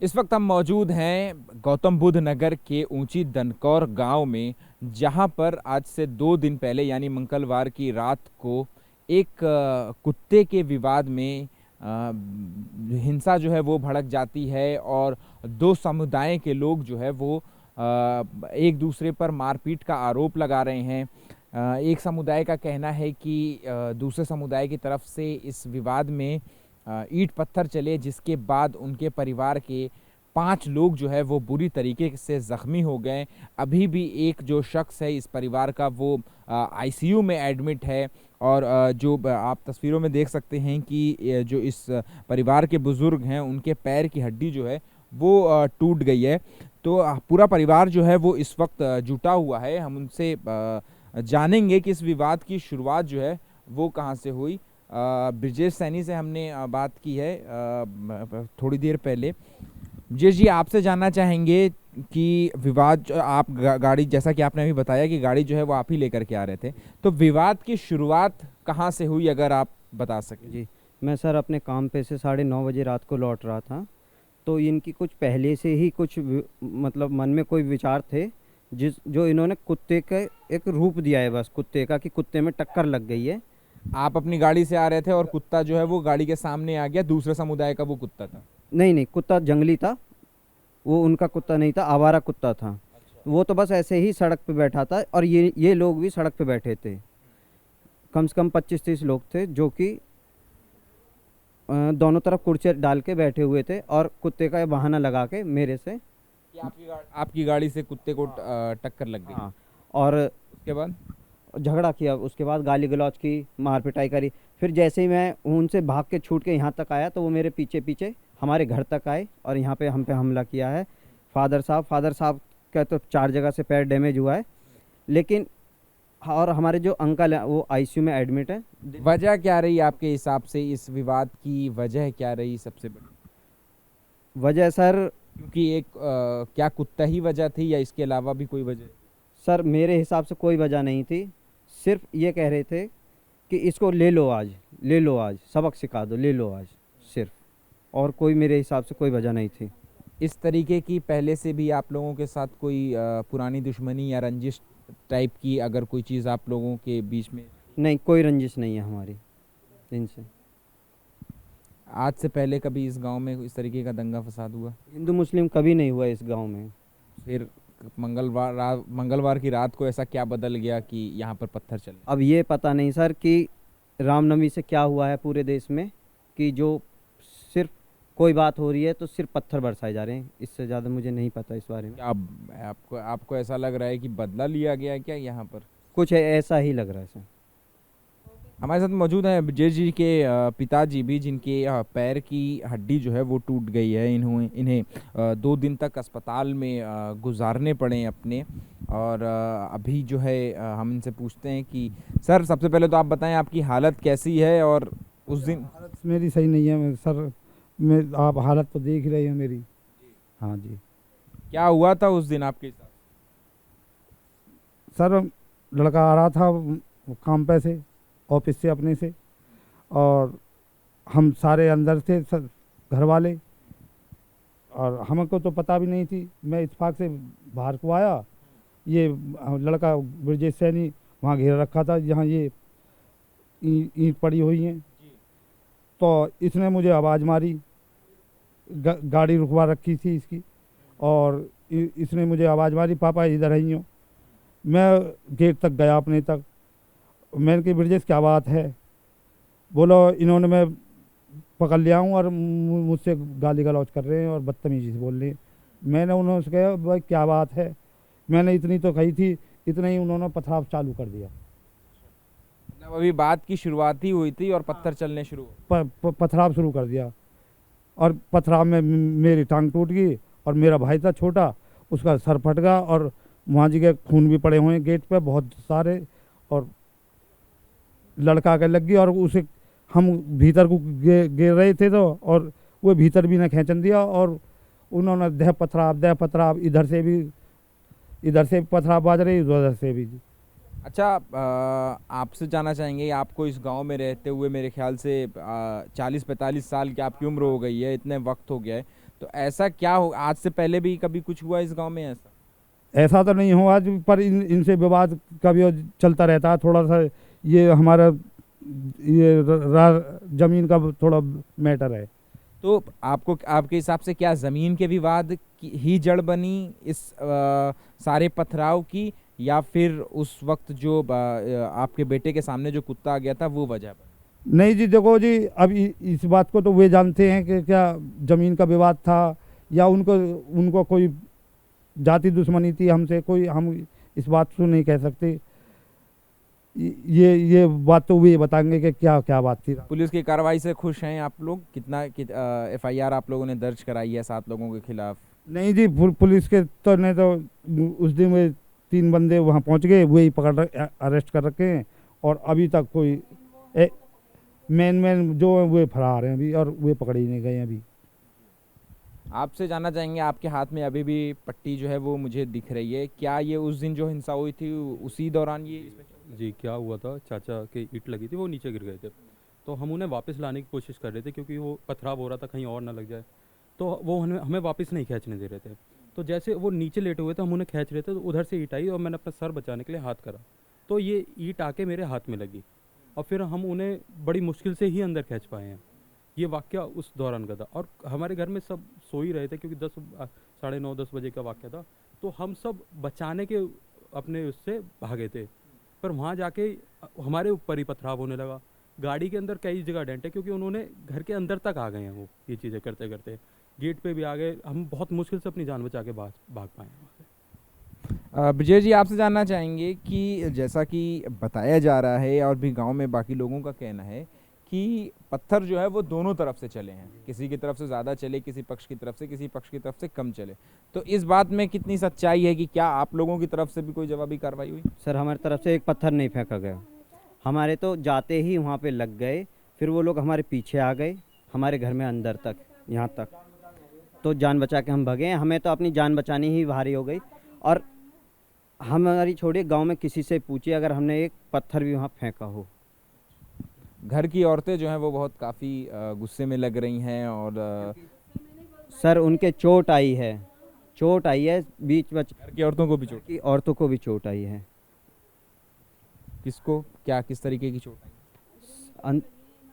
इस वक्त हम मौजूद हैं गौतम बुद्ध नगर के ऊंची दनकौर गांव में, जहां पर आज से 2 दिन पहले यानी मंगलवार की रात को एक कुत्ते के विवाद में हिंसा जो है वो भड़क जाती है और दो समुदाय के लोग जो है वो एक दूसरे पर मारपीट का आरोप लगा रहे हैं। एक समुदाय का कहना है कि दूसरे समुदाय की तरफ से इस विवाद में ईंट पत्थर चले, जिसके बाद उनके परिवार के 5 लोग जो है वो बुरी तरीके से ज़ख्मी हो गए। अभी भी एक जो शख्स है इस परिवार का वो आईसीयू में एडमिट है और जो आप तस्वीरों में देख सकते हैं कि जो इस परिवार के बुज़ुर्ग हैं उनके पैर की हड्डी जो है वो टूट गई है। तो पूरा परिवार जो है वो इस वक्त जुटा हुआ है। हम उनसे जानेंगे कि इस विवाद की शुरुआत जो है वो कहाँ से हुई। ब्रिजेश सैनी से हमने बात की है थोड़ी देर पहले। ब्रिजेश जी, आपसे जानना चाहेंगे कि विवाद आप गाड़ी, जैसा कि आपने अभी बताया कि गाड़ी जो है वो आप ही लेकर के आ रहे थे, तो विवाद की शुरुआत कहाँ से हुई, अगर आप बता सकें। जी, मैं सर अपने काम पे से 9:30 बजे रात को लौट रहा था। तो इनकी कुछ पहले से ही कुछ मतलब मन में कोई विचार थे, जो इन्होंने कुत्ते का एक रूप दिया है, बस कुत्ते का, कि कुत्ते में टक्कर लग गई है। आप अपनी गाड़ी से आ रहे थे और कुत्ता जो है वो गाड़ी के सामने आ गया, दूसरे समुदाय का वो कुत्ता था? नहीं नहीं, कुत्ता जंगली था, वो उनका कुत्ता नहीं था, आवारा कुत्ता था। वो तो बस ऐसे ही सड़क पे बैठा था और ये लोग भी सड़क पे बैठे थे। कम से कम 25-30 लोग थे, जो कि दोनों तरफ कुर्सी डाल के बैठे हुए थे और कुत्ते का बहाना लगा के मेरे से कि आपकी गाड़ी से कुत्ते को टक्कर लग गई। हाँ, और उसके बाद झगड़ा किया। उसके बाद गाली गलौज की, मार पिटाई करी। फिर जैसे ही मैं उनसे भाग के छूट के यहाँ तक आया तो वो मेरे पीछे पीछे हमारे घर तक आए और यहाँ पे हम पे हमला किया है। फादर साहब का तो 4 जगह से पैर डैमेज हुआ है, लेकिन और हमारे जो अंकल हैं वो आईसीयू में एडमिट है। वजह क्या रही आपके हिसाब से, इस विवाद की वजह क्या रही सबसे बड़ी? वजह सर, क्योंकि एक क्या कुत्ता ही वजह थी या इसके अलावा भी कोई वजह? सर मेरे हिसाब से कोई वजह नहीं थी। सिर्फ ये कह रहे थे कि इसको ले लो आज सबक सिखा दो, ले लो आज, सिर्फ। और कोई मेरे हिसाब से कोई वजह नहीं थी। इस तरीके की पहले से भी आप लोगों के साथ कोई पुरानी दुश्मनी या रंजिश टाइप की अगर कोई चीज़ आप लोगों के बीच में? नहीं, कोई रंजिश नहीं है हमारी इनसे। आज से पहले कभी इस गांव में इस तरीके का दंगा फसाद हुआ? हिंदू मुस्लिम कभी नहीं हुआ इस गांव में। फिर मंगलवार की रात को ऐसा क्या बदल गया कि यहाँ पर पत्थर चले? अब ये पता नहीं सर कि रामनवमी से क्या हुआ है पूरे देश में, कि जो सिर्फ कोई बात हो रही है तो सिर्फ पत्थर बरसाए जा रहे हैं। इससे ज़्यादा मुझे नहीं पता इस बारे में। क्या आपको ऐसा लग रहा है कि बदला लिया गया है क्या यहाँ पर? कुछ ऐसा ही लग रहा है सर। हमारे साथ मौजूद है ब्रिजेश जी के पिताजी भी, जिनके पैर की हड्डी जो है वो टूट गई है। इन्हें 2 दिन तक अस्पताल में गुजारने पड़े अपने। और अभी जो है हम इनसे पूछते हैं कि सर, सबसे पहले तो आप बताएं आपकी हालत कैसी है और उस दिन? हालत मेरी सही नहीं है सर। आप हालत तो देख ही रहे हो मेरी। हाँ जी क्या हुआ था उस दिन आपके साथ? सर, लड़का आ रहा था काम पे से, ऑफिस से अपने से, और हम सारे अंदर थे सर, घर वाले, और हमको तो पता भी नहीं थी। मैं इत्तेफाक से बाहर को आया, ये लड़का ब्रिजेश सैनी वहाँ घेर रखा था जहाँ ये ईंट पड़ी हुई हैं। तो इसने मुझे आवाज़ मारी, गाड़ी रुकवा रखी थी इसकी, और इसने मुझे आवाज़ मारी, पापा इधर आई हो। मैं गेट तक गया अपने तक। मैंने कहा ब्रिजेश क्या बात है? बोलो इन्होंने मैं पकड़ लिया हूँ और मुझसे गाली गलौज कर रहे हैं और बदतमीजी से बोल रहे हैं। मैंने उन्होंने कहा भाई क्या बात है? मैंने इतनी तो कही थी, इतना ही उन्होंने पथराव चालू कर दिया। मतलब अभी बात की शुरुआत ही हुई थी और पत्थर चलने शुरू पथराव शुरू कर दिया, और पथराव में मेरी टांग टूट गई और मेरा भाई था छोटा, उसका सर फट गया और वहाँ जी के खून भी पड़े हुए हैं गेट पे बहुत सारे, और लड़का के लग गई और उसे हम भीतर को गिर रहे थे तो, और वो भीतर भी ने खींचन दिया और उन्होंने देह पथराव इधर से भी पथराव बाज रही, उधर से भी। अच्छा, आपसे जानना चाहेंगे, आपको इस गांव में रहते हुए मेरे ख्याल से 40-45 साल की आपकी उम्र हो गई है, इतने वक्त हो गया है, तो ऐसा क्या हो, आज से पहले भी कभी कुछ हुआ इस गांव में ऐसा? ऐसा तो नहीं हुआ आज, पर इनसे विवाद कभी और चलता रहता है। थोड़ा सा ये हमारा ये जमीन का थोड़ा मैटर है। तो आपको, आपके हिसाब से क्या जमीन के विवाद की ही जड़ बनी इस सारे पथराव की, या फिर उस वक्त जो आपके बेटे के सामने जो कुत्ता आ गया था वो वजह बनी? नहीं जी, देखो जी, अब इस बात को तो वे जानते हैं कि क्या ज़मीन का विवाद था या उनको उनको कोई जाति दुश्मनी थी हमसे। कोई हम इस बात को नहीं कह सकते। ये बात तो वे बताएंगे कि क्या क्या बात थी। पुलिस की कार्रवाई से खुश हैं आप लोग? कितना एफआईआर आप लोगों ने दर्ज कराई है 7 लोगों के खिलाफ? नहीं जी, पुलिस के तो ने तो उस दिन वे 3 बंदे वहाँ पहुँच गए, वही अरेस्ट कर रखे हैं। और अभी तक कोई मेन जो है वे फरार हैं अभी, और वे पकड़े ही नहीं गए अभी। आपसे जानना चाहेंगे, आपके हाथ में अभी भी पट्टी जो है वो मुझे दिख रही है, क्या ये उस दिन जो हिंसा हुई थी उसी दौरान ये जी, क्या हुआ था, चाचा के ईंट लगी थी, वो नीचे गिर गए थे। तो हम उन्हें वापस लाने की कोशिश कर रहे थे क्योंकि वो पथराव हो रहा था, कहीं और ना लग जाए। तो वो हमें वापस नहीं खींचने दे रहे थे। तो जैसे वो नीचे लेटे हुए थे, हम उन्हें खींच रहे थे, तो उधर से ईंट आई और मैंने अपना सर बचाने के लिए हाथ करा, तो ये ईंट आके मेरे हाथ में लगी और फिर हम उन्हें बड़ी मुश्किल से ही अंदर खींच पाए हैं। ये वाक़या उस दौरान का था और हमारे घर में सब सो ही रहे थे क्योंकि साढ़े 9-10 बजे का वाक़या था। तो हम सब बचाने के अपने उससे भागे थे, पर वहाँ जाके हमारे ऊपर ही पथराव होने लगा। गाड़ी के अंदर कई जगह डेंट है क्योंकि उन्होंने घर के अंदर तक आ गए हैं। वो ये चीज़ें करते करते गेट पे भी आ गए। हम बहुत मुश्किल से अपनी जान बचा के भाग पाए हैं। विजय जी, आपसे जानना चाहेंगे कि जैसा कि बताया जा रहा है और भी गांव में बाकी लोगों का कहना है कि पत्थर जो है वो दोनों तरफ से चले हैं, किसी की तरफ से ज़्यादा चले, किसी पक्ष की तरफ से, किसी पक्ष की तरफ से कम चले। तो इस बात में कितनी सच्चाई है कि क्या आप लोगों की तरफ से भी कोई जवाबी कार्रवाई हुई? सर हमारी तरफ से एक पत्थर नहीं फेंका गया। हमारे तो जाते ही वहाँ पे लग गए, फिर वो लोग हमारे पीछे आ गए, हमारे घर में अंदर तक, यहाँ तक। तो जान बचा के हम भगे। हमें तो अपनी जान बचानी ही भारी हो गई। और हमारी छोड़िए, गांव में किसी से पूछिए अगर हमने एक पत्थर भी वहाँ फेंका हो। घर की औरतें जो हैं वो बहुत काफ़ी गुस्से में लग रही हैं और सर उनके चोट आई है, चोट आई है बीच में। घर की औरतों को भी चोट? की औरतों को भी चोट आई है। किसको, क्या किस तरीके की चोट आई?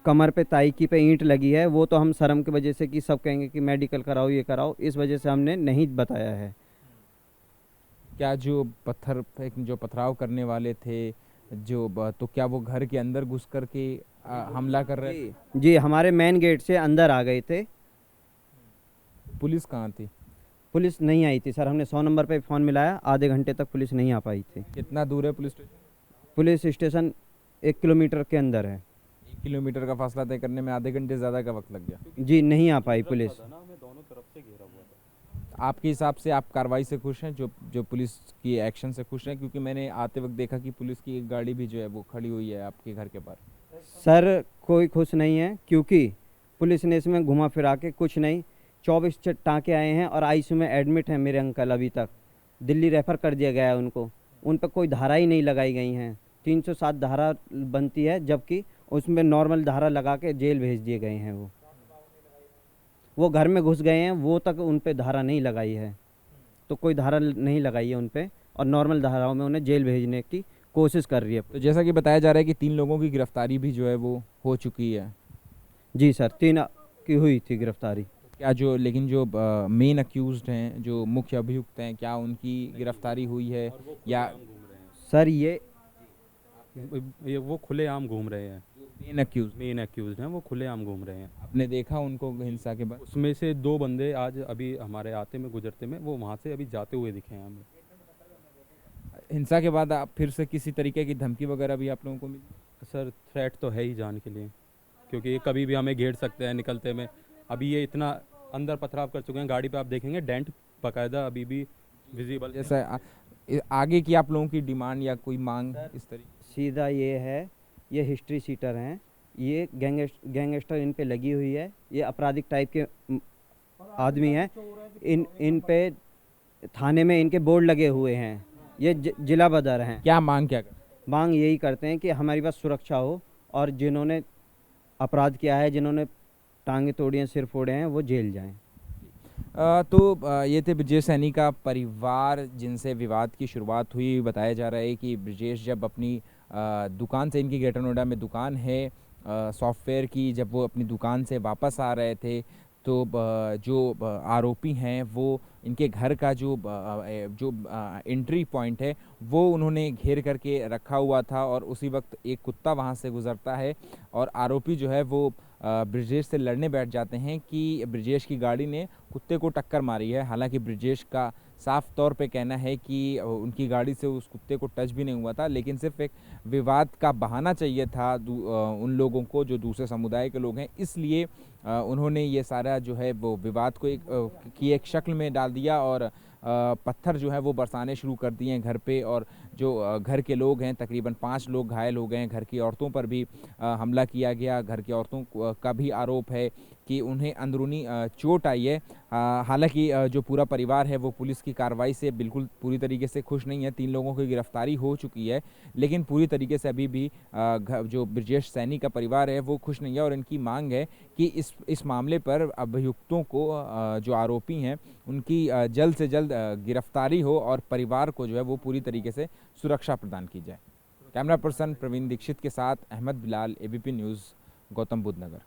कमर पे ताईकी पे ईंट लगी है। वो तो हम शर्म की वजह से कि सब कहेंगे कि मेडिकल कराओ, ये कराओ, इस वजह से हमने नहीं बताया है। क्या जो जो पथराव करने वाले थे तो क्या वो घर के अंदर घुस करके हमला कर रहे थे? जी, हमारे मेन गेट से अंदर आ गए थे। पुलिस कहाँ थी? पुलिस नहीं आई थी सर। हमने 100 नंबर पे फ़ोन मिलाया, आधे घंटे तक पुलिस नहीं आ पाई थी। कितना दूर है police station? Police station 1 kilometre के अंदर है। 1 किलोमीटर का फासला तय करने में आधे घंटे ज़्यादा का वक्त लग गया। जी, नहीं आ पाई पुलिस। दोनों तरफ से घेरा हुआ था। आपके हिसाब से आप कार्रवाई से खुश हैं, जो पुलिस की एक्शन से खुश हैं? क्योंकि मैंने आते वक्त देखा कि पुलिस की एक गाड़ी भी जो है वो खड़ी हुई है आपके घर के पास। सर कोई खुश नहीं है क्योंकि पुलिस ने इसमें घुमा फिरा के कुछ नहीं, 24 टाँके आए हैं और आईसीयू में एडमिट हैं मेरे अंकल। अभी तक दिल्ली रेफ़र कर दिया गया है उनको। उन पर कोई धारा ही नहीं लगाई गई हैं। 307 धारा बनती है, जबकि उसमें नॉर्मल धारा लगा के जेल भेज दिए गए हैं। वो घर में घुस गए हैं, वो तक उन पे धारा नहीं लगाई है। तो कोई धारा नहीं लगाई है उन पे और नॉर्मल धाराओं में उन्हें जेल भेजने की कोशिश कर रही है। तो जैसा कि बताया जा रहा है कि 3 लोगों की गिरफ्तारी भी जो है वो हो चुकी है। जी सर, 3 की हुई थी गिरफ्तारी। क्या लेकिन जो मेन अक्यूज्ड हैं, जो मुख्य अभियुक्त हैं, क्या उनकी गिरफ्तारी हुई है या? सर वो खुलेआम घूम रहे हैं। मेन अक्यूज हैं, वो खुलेआम घूम रहे हैं। आपने देखा उनको हिंसा के बाद? उसमें से 2 बंदे आज अभी हमारे आते में गुजरते में वो वहाँ से अभी जाते हुए दिखे हैं हमें। हिंसा के बाद आप फिर से किसी तरीके की धमकी वगैरह भी आप लोगों को मिली? सर थ्रेट तो है ही जान के लिए, क्योंकि ये कभी भी हमें घेर सकते हैं निकलते में। अभी ये इतना अंदर पथराव कर चुके हैं, गाड़ी पे आप देखेंगे डेंट बाकायदा अभी भी विजिबल। जैसा आगे की आप लोगों की डिमांड या कोई मांग इस तरीके? सीधा ये है, ये हिस्ट्री सीटर हैं, ये गैंगस्टर इन पे लगी हुई है, ये आपराधिक टाइप के आदमी हैं। इन पे थाने में इनके बोर्ड लगे हुए हैं। ये जिला बदर हैं। क्या मांग क्या कर? मांग यही करते हैं कि हमारी पास सुरक्षा हो और जिन्होंने अपराध किया है, जिन्होंने टांगे तोड़ी हैं, सिर फोड़े हैं, वो जेल जाएं। ये थे ब्रजेश सैनी का परिवार जिनसे विवाद की शुरुआत हुई। बताया जा रहा है कि ब्रजेश जब अपनी दुकान से, इनकी ग्रेटर नोएडा में दुकान है सॉफ्टवेयर की, जब वो अपनी दुकान से वापस आ रहे थे तो जो आरोपी हैं वो इनके घर का जो एंट्री पॉइंट है वो उन्होंने घेर करके रखा हुआ था और उसी वक्त एक कुत्ता वहां से गुजरता है और आरोपी जो है वो ब्रजेश से लड़ने बैठ जाते हैं कि ब्रजेश की गाड़ी ने कुत्ते को टक्कर मारी है। हालांकि ब्रजेश का साफ तौर पे कहना है कि उनकी गाड़ी से उस कुत्ते को टच भी नहीं हुआ था, लेकिन सिर्फ एक विवाद का बहाना चाहिए था उन लोगों को जो दूसरे समुदाय के लोग हैं, इसलिए उन्होंने ये सारा जो है वो विवाद को एक शक्ल में डाल दिया और पत्थर जो है वो बरसाने शुरू कर दिए हैं घर पे। और जो घर के लोग हैं, तकरीबन 5 लोग घायल हो गए हैं। घर की औरतों पर भी हमला किया गया। घर की औरतों का भी आरोप है कि उन्हें अंदरूनी चोट आई है। हालांकि जो पूरा परिवार है वो पुलिस की कार्रवाई से बिल्कुल पूरी तरीके से खुश नहीं है। 3 लोगों की गिरफ्तारी हो चुकी है, लेकिन पूरी तरीके से अभी भी जो ब्रजेश सैनी का परिवार है वो खुश नहीं है और इनकी मांग है कि इस मामले पर अभियुक्तों को, जो आरोपी हैं, उनकी जल्द से जल्द गिरफ्तारी हो और परिवार को जो है वो पूरी तरीके से सुरक्षा प्रदान की जाए। कैमरा पर्सन प्रवीण दीक्षित के साथ अहमद बिलाल, एबीपी न्यूज़, गौतम बुद्ध नगर।